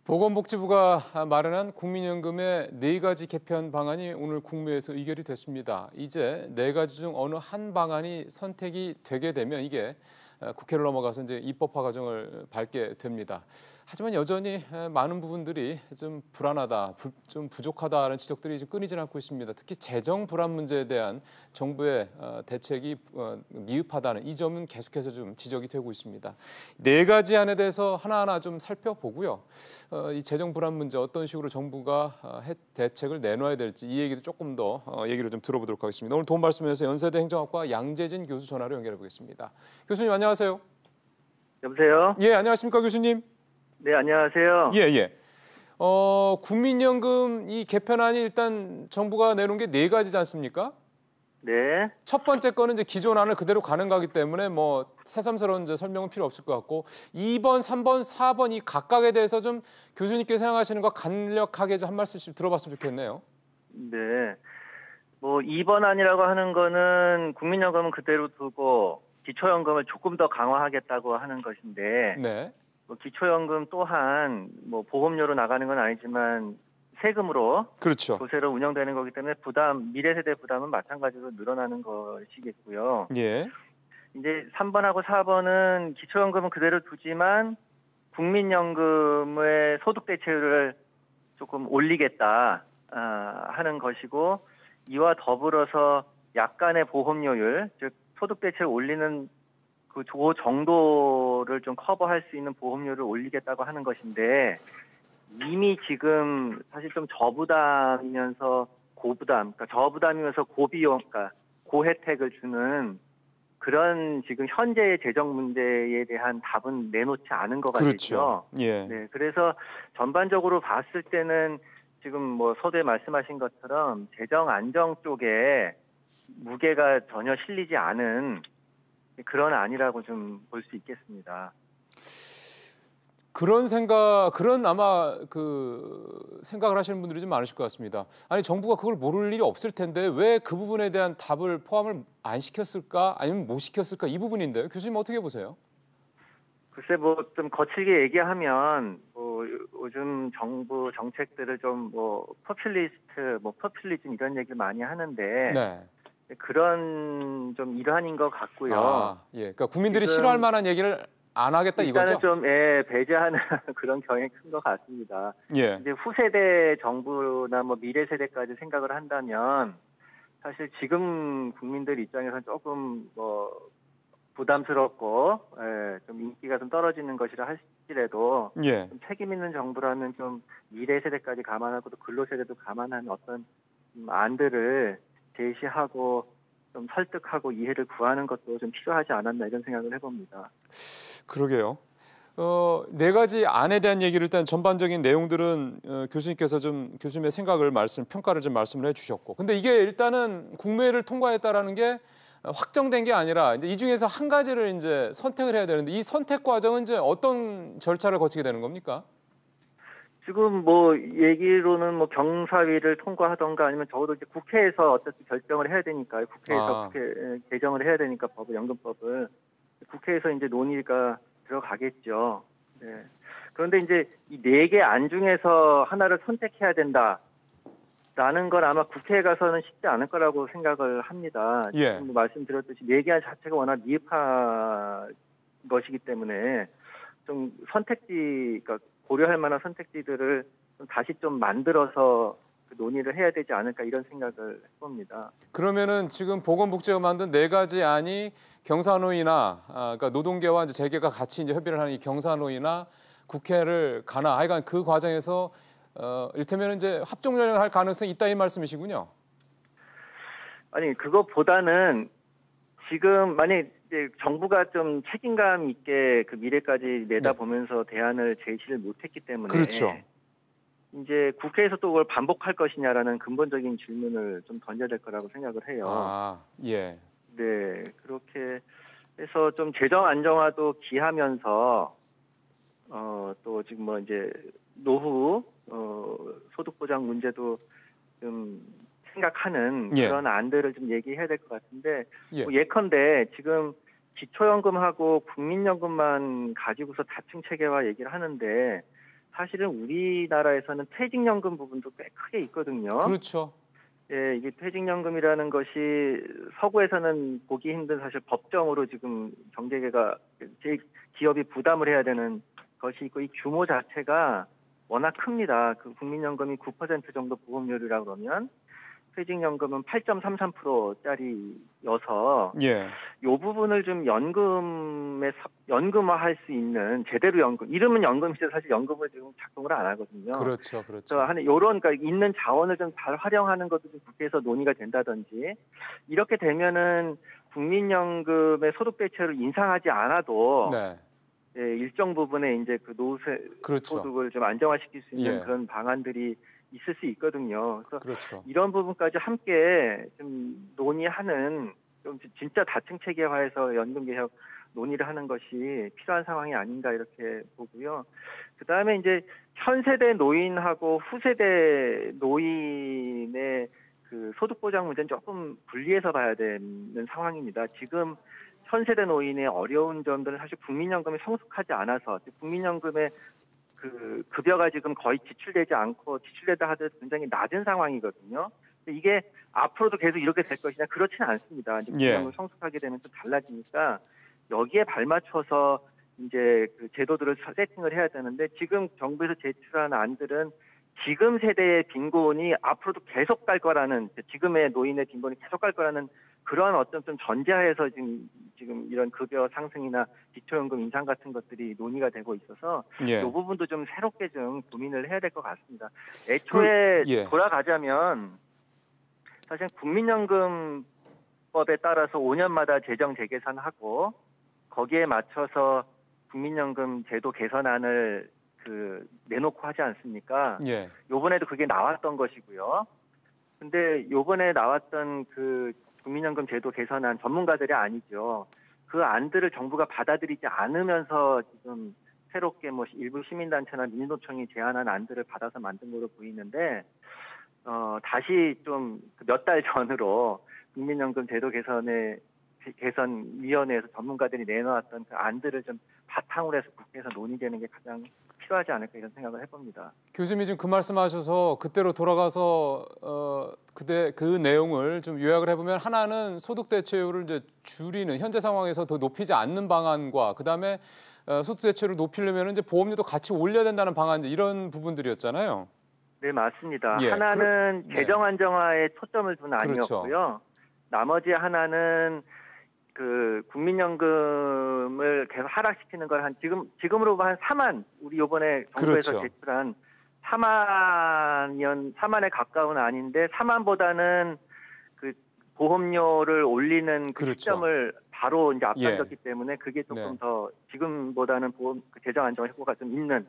보건복지부가 마련한 국민연금의 4가지 개편 방안이 오늘 국무회에서 의결이 됐습니다. 이제 4가지 중 어느 한 방안이 선택이 되게 되면 이게 국회를 넘어가서 이제 입법화 과정을 밟게 됩니다. 하지만 여전히 많은 부분들이 좀 불안하다, 좀 부족하다는 지적들이 좀 끊이질 않고 있습니다. 특히 재정 불안 문제에 대한 정부의 대책이 미흡하다는 이 점은 계속해서 좀 지적이 되고 있습니다. 4가지 안에 대해서 하나하나 좀 살펴보고요. 이 재정 불안 문제 어떤 식으로 정부가 대책을 내놔야 될지 이 얘기도 조금 더 얘기를 좀 들어보도록 하겠습니다. 오늘 도움 말씀 위해서 연세대 행정학과 양재진 교수 전화로 연결해 보겠습니다. 교수님 안녕하세요. 여보세요? 예, 안녕하십니까 교수님? 네, 안녕하세요. 예. 국민연금 이 개편안이 일단 정부가 내놓은 게 4가지지 않습니까? 네. 첫 번째 거는 이제 기존 안을 그대로 가는 거기 때문에 뭐 새삼스러운 이제 설명은 필요 없을 것 같고 2번, 3번, 4번 이 각각에 대해서 좀 교수님께 생각하시는 거 간략하게 좀 한 말씀씩 들어봤으면 좋겠네요. 네. 뭐 2번 안이라고 하는 거는 국민연금은 그대로 두고 기초연금을 조금 더 강화하겠다고 하는 것인데 네. 뭐 기초연금 또한 뭐 보험료로 나가는 건 아니지만 세금으로 그렇죠. 조세로 운영되는 거기 때문에 미래 세대 부담은 마찬가지로 늘어나는 것이겠고요. 예. 이제 3번하고 4번은 기초연금은 그대로 두지만 국민연금의 소득 대체율을 조금 올리겠다 하는 것이고, 이와 더불어서 약간의 보험료율, 즉 소득 대체율 올리는 그 정도를 좀 커버할 수 있는 보험료를 올리겠다고 하는 것인데, 이미 지금 사실 좀 저부담이면서 고부담, 그러니까 저부담이면서 고비용, 그러니까 고혜택을 주는 그런 지금 현재의 재정 문제에 대한 답은 내놓지 않은 것 같죠. 그렇죠. 예. 네, 그래서 전반적으로 봤을 때는 지금 뭐 서두에 말씀하신 것처럼 재정 안정 쪽에 무게가 전혀 실리지 않은 그런 안이라고 좀 볼 수 있겠습니다. 그런 아마 그 생각을 하시는 분들이 좀 많으실 것 같습니다. 아니 정부가 그걸 모를 일이 없을 텐데 왜 그 부분에 대한 답을 포함을 안 시켰을까 아니면 못 시켰을까 이 부분인데요. 교수님 어떻게 보세요? 글쎄 뭐 좀 거칠게 얘기하면 뭐 요즘 정부 정책들을 좀 뭐 포퓰리즘 이런 얘기를 많이 하는데 네. 그런 좀 일환인 것 같고요. 예. 그러니까 국민들이 싫어할 만한 얘기를 안 하겠다 이거죠? 일단은 좀 배제하는 그런 경향이 큰 것 같습니다. 예. 이제 후세대 정부나 뭐 미래 세대까지 생각을 한다면 사실 지금 국민들 입장에서는 조금 뭐 부담스럽고 좀 인기가 좀 떨어지는 것이라 할지라도 예. 좀 책임 있는 정부라면 좀 미래 세대까지 감안하고 또 근로 세대도 감안한 어떤 안들을 제시하고 좀 설득하고 이해를 구하는 것도 좀 필요하지 않았나 이런 생각을 해봅니다. 그러게요. 4가지 안에 대한 얘기를 일단 전반적인 내용들은 교수님께서 좀 교수님의 생각을 평가를 좀 말씀을 해주셨고, 근데 이게 일단은 국무회를 통과했다라는 게 확정된 게 아니라 이제 이 중에서 한 가지를 이제 선택을 해야 되는데 이 선택 과정은 이제 어떤 절차를 거치게 되는 겁니까? 지금 뭐 얘기로는 뭐 경사위를 통과하던가 아니면 적어도 이제 국회에서 어차피 결정을 해야 되니까요. 국회에서 개정을 해야 되니까 연금법을 국회에서 이제 논의가 들어가겠죠. 네. 그런데 이제 이 4개 안 중에서 하나를 선택해야 된다라는 걸 아마 국회에 가서는 쉽지 않을 거라고 생각을 합니다. 예. 지금 말씀드렸듯이 4개 안 자체가 워낙 미흡한 것이기 때문에 좀 그러니까 고려할 만한 선택지들을 좀 다시 좀 만들어서 논의를 해야 되지 않을까 이런 생각을 해봅니다. 그러면은 지금 보건복지부가 만든 4가지 안이 경사노위나 그러니까 노동계와 이제 재계가 같이 이제 협의를 하는 이 경사노위나 국회를 가나 하여간 그 과정에서 이를테면 이제 합종연행을 할 가능성이 있다 이 말씀이시군요. 아니 그것보다는 지금 만약 이제 정부가 좀 책임감 있게 그 미래까지 내다보면서 대안을 제시를 못했기 때문에 그렇죠. 이제 국회에서 또 그걸 반복할 것이냐라는 근본적인 질문을 좀 던져야 될 거라고 생각을 해요. 예. 네, 그렇게 해서 좀 재정 안정화도 기하면서 또 지금 뭐 이제 노후 소득 보장 문제도 좀 생각하는 그런 안들을 좀 얘기해야 될 것 같은데 뭐 예컨대 지금 기초연금하고 국민연금만 가지고서 다층 체계화 얘기를 하는데 사실은 우리나라에서는 퇴직연금 부분도 꽤 크게 있거든요. 그렇죠. 예, 이게 퇴직연금이라는 것이 서구에서는 보기 힘든 사실 법정으로 지금 경제계가 기업이 부담을 해야 되는 것이 있고 이 규모 자체가 워낙 큽니다. 그 국민연금이 9% 정도 보험료율이라 그러면 퇴직연금은 8.33%짜리여서 예. 이 부분을 좀 연금화할 수 있는 제대로 연금, 이름은 연금이죠. 사실 연금을 지금 작동을 안 하거든요. 그렇죠. 그래서 그렇죠. 하는 요런 그러니까 있는 자원을 좀 잘 활용하는 것도 좀 국회에서 논의가 된다든지 이렇게 되면은 국민연금의 소득 대체를 인상하지 않아도 네. 예, 일정 부분의 이제 그 노후세 그렇죠. 소득을 좀 안정화시킬 수 있는 예. 그런 방안들이 있을 수 있거든요. 그래서 그렇죠. 이런 부분까지 함께 좀 논의하는 좀 진짜 다층 체계화해서 연금 개혁 논의를 하는 것이 필요한 상황이 아닌가 이렇게 보고요. 그 다음에 이제 현 세대 노인하고 후세대 노인의 그 소득 보장 문제는 조금 분리해서 봐야 되는 상황입니다. 지금 현 세대 노인의 어려운 점들은 사실 국민연금이 성숙하지 않아서 국민연금의 그 급여가 지금 거의 지출되지 않고 지출되다 하더라도 굉장히 낮은 상황이거든요. 근데 이게 앞으로도 계속 이렇게 될 것이냐 그렇지는 않습니다. 이제 국민연금 성숙하게 되면 또 달라지니까 여기에 발맞춰서 이제 그 제도들을 세팅을 해야 되는데 지금 정부에서 제출한 안들은 지금 세대의 빈곤이 앞으로도 계속 갈 거라는 지금의 노인의 빈곤이 계속 갈 거라는 그런 어떤 좀 전제하에서 지금 이런 급여 상승이나 기초연금 인상 같은 것들이 논의가 되고 있어서 예. 이 부분도 좀 새롭게 좀 고민을 해야 될 것 같습니다. 애초에 돌아가자면 사실 국민연금법에 따라서 5년마다 재정 재계산하고 거기에 맞춰서 국민연금 제도 개선안을 그 내놓고 하지 않습니까? 예. 요번에도 그게 나왔던 것이고요. 근데 요번에 나왔던 그 국민연금 제도 개선안 전문가들이 아니죠. 그 안들을 정부가 받아들이지 않으면서 지금 새롭게 뭐 일부 시민단체나 민노총이 제안한 안들을 받아서 만든 걸로 보이는데 다시 좀 몇 달 전으로 국민연금 제도 개선위원회에서 전문가들이 내놓았던 그 안들을 좀 바탕으로 해서 국회에서 논의되는 게 가장 필요하지 않을까 이런 생각을 해봅니다. 교수님이 지금 그 말씀하셔서 그때로 돌아가서 그 내용을 좀 요약을 해보면 하나는 소득 대체율을 이제 줄이는 현재 상황에서 더 높이지 않는 방안과 그다음에 소득 대체율을 높이려면 이제 보험료도 같이 올려야 된다는 방안 이런 부분들이었잖아요. 네, 맞습니다. 예. 하나는 재정 안정화에 초점을 둔 그렇죠. 안이었고요. 나머지 하나는 그 국민연금을 계속 하락시키는 걸 지금으로 한 4만 우리 이번에 정부에서 그렇죠. 제출한 4만에 가까운 안인데 4만보다는 그 보험료를 올리는 그 그렇죠. 시점을 바로 이제 앞당겼기 때문에 그게 조금 네. 더 지금보다는 재정 안정 효과가 좀 있는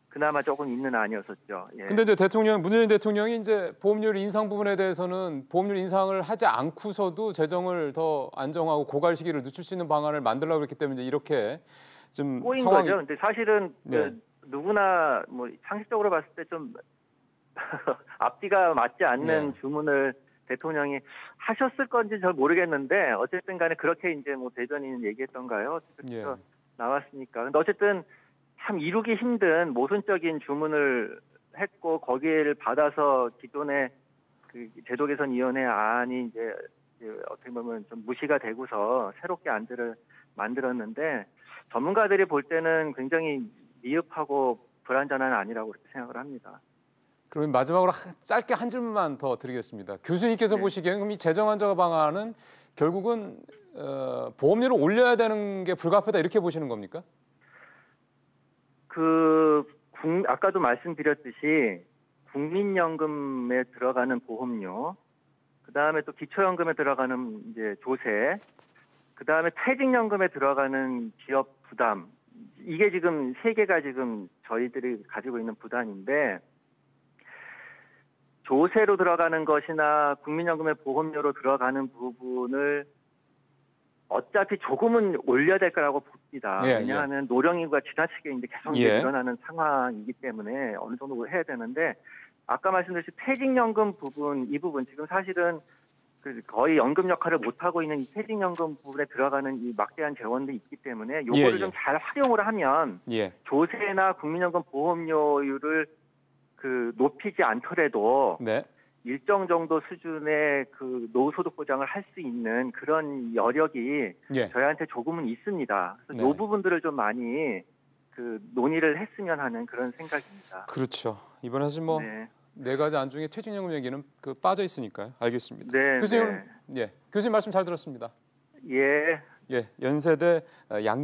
그나마 조금 있는 안이었었죠. 예. 근데 이제 문재인 대통령이 이제 보험료 인상 부분에 대해서는 보험료 인상을 하지 않고서도 재정을 더 안정하고 고갈 시기를 늦출 수 있는 방안을 만들려고 그랬기 때문에 이제 이렇게 좀 꼬인 상황이 거죠. 근데 사실은 네. 누구나 뭐 상식적으로 봤을 때 좀 앞뒤가 맞지 않는 주문을 대통령이 하셨을 건지 잘 모르겠는데 어쨌든 간에 그렇게 이제 뭐 대변인 얘기했던가요? 그래서 나왔으니까. 근데 어쨌든 참 이루기 힘든 모순적인 주문을 했고 거기를 받아서 기존의 그 제도 개선 위원회 안이 이제 어떻게 보면 좀 무시가 되고서 새롭게 안들을 만들었는데 전문가들이 볼 때는 굉장히 미흡하고 불완전한 안이라고 그렇게 생각을 합니다. 그러면 마지막으로 짧게 한 질문만 더 드리겠습니다. 교수님께서 보시기에는 그럼 이 재정 안정화 방안은 결국은 보험료를 올려야 되는 게 불가피하다 이렇게 보시는 겁니까? 아까도 말씀드렸듯이 국민연금에 들어가는 보험료, 그 다음에 또 기초연금에 들어가는 이제 조세, 그 다음에 퇴직연금에 들어가는 기업 부담, 이게 지금 세 개가 지금 저희들이 가지고 있는 부담인데 조세로 들어가는 것이나 국민연금의 보험료로 들어가는 부분을 어차피 조금은 올려야 될 거라고 봅니다. 왜냐하면 노령인구가 지나치게 이제 계속 늘어나는 상황이기 때문에 어느 정도 해야 되는데 아까 말씀드린 퇴직연금 부분, 이 부분 지금 사실은 거의 연금 역할을 못 하고 있는 이 퇴직연금 부분에 들어가는 이 막대한 재원도 있기 때문에 요거를 좀 잘 활용을 하면 예. 조세나 국민연금 보험료율을 높이지 않더라도 네. 일정 정도 수준의 노후소득 보장을 할 수 있는 그런 여력이 예. 저희한테 조금은 있습니다. 그래서 네. 이 부분들을 좀 많이 논의를 했으면 하는 그런 생각입니다. 그렇죠. 이번에 사실 뭐 네. 네 가지 안 중에 퇴직연금 얘기는 빠져 있으니까요. 알겠습니다. 네, 교수님, 예, 교수님 말씀 잘 들었습니다. 예. 예, 연세대 양